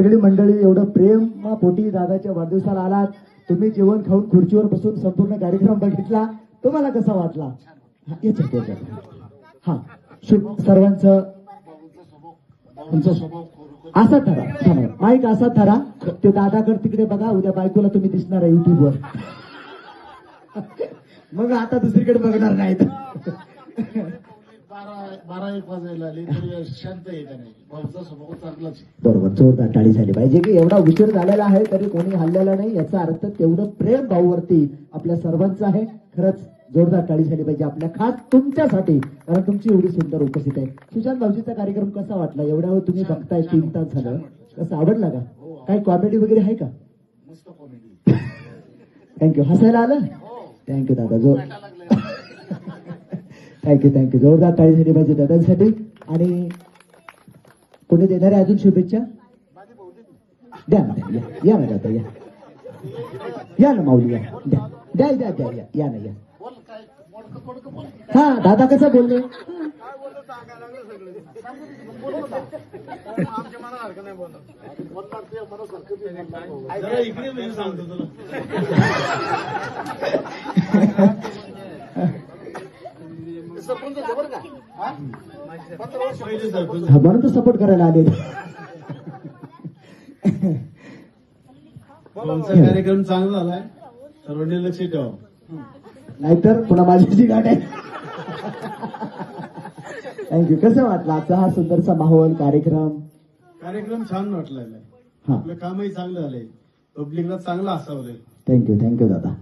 सगळी मंडळी एवढं प्रेम पोटी दादाच्या वाढदिवसाला आलात. तुम्ही जेवण खाऊन खुर्चीवर बसून संपूर्ण कार्यक्रम बघितला, तुम्हाला कसा वाटला? हा सर्वांचं असा ठरा, माईक असा ठरा. ते दादाकडे तिकडे बघा, उद्या बायकोला तुम्ही दिसणार आहे युट्यूबवर. मग आता दुसरीकडे बघणार नाहीत. 12-1 वाजायला आली तरी शांत आहे का नाही? भाऊचा स्वभाव चांगलाच आहे. बरोबर, जोरदार टाळी झाली पाहिजे की एवढा उशीर झालेला आहे तरी कोणी हल्लेला नाही, याचा अर्थ तेवढं प्रेम भाऊवरती आपल्या सर्वांचं आहे. खरंच जोरदार टाळी झाली पाहिजे आपल्या खास तुमच्यासाठी, कारण तुमची एवढी सुंदर उपस्थित आहे. सुशांत भाऊजीचा कार्यक्रम कसा वाटला? एवढ्या वेळ तुम्ही बघताय, 3 तास झालं, कसं आवडला का? काही कॉमेडी वगैरे आहे का? मस्त कॉमेडी. थँक्यू. हसायला आलं? थँक्यू दादा. थँक्यू. जोरदार टाळी झाली पाहिजे दादांसाठी. आणि कोणी देणारे अजून शुभेच्छा? द्या ना, या ना दादा, या ना माऊली, या द्या या ना, या. हा दादा कसं बोलले? म्हणून तर सपोर्ट करायला आले. कार्यक्रम चांगला झालाय, सर्वांनी लक्ष ठेवा, नाहीतर पुन्हा माझी गाठ आहे. थँक्यू. कसं वाटलं आजचा हा सुंदरसा माहोल कार्यक्रम? कार्यक्रम छान वाटला. हा, आपलं कामही चांगलं झालंय, पब्लिकला चांगलं हसावलंय. थँक्यू दादा.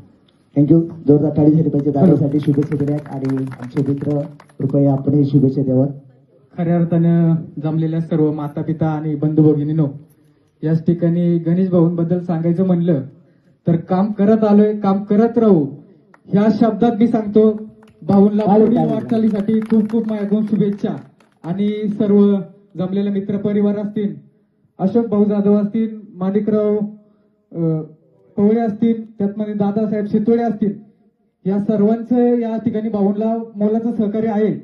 थँक्यू. जोरदार टाळी झाली पाहिजे दादासाठी. शुभेच्छा देण्यात. आणि आमचे मित्र कृपया आपण शुभेच्छा द्यावं. खऱ्या अर्थानं जमलेल्या सर्व माता पिता आणि बंधू भगिनींनो, याच ठिकाणी गणेश भाऊंबद्दल सांगायचं म्हणलं तर काम करत आलोय, काम करत राहू ह्या शब्दात मी सांगतो. भाऊंला पुढील वाटचालीसाठी खूप खूप माझ्याकडून शुभेच्छा. आणि सर्व जमलेले मित्र परिवार असतील, अशोक भाऊ जाधव असतील, माणिकराव पवळे असतील, त्यातमध्ये दादासाहेब शितोळे असतील, या सर्वांचं या ठिकाणी भाऊंना मोलाचं सहकार्य आहे.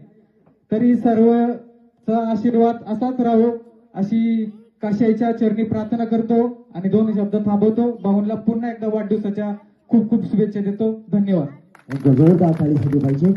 तरी सर्वचा आशीर्वाद असाच राहो अशी काशाईच्या चरणी प्रार्थना करतो आणि 2 शब्द थांबवतो. भाऊंना पुन्हा एकदा वाढदिवसाच्या खूप खूप शुभेच्छा देतो. धन्यवाद. जोरदार टाळी झाली पाहिजे.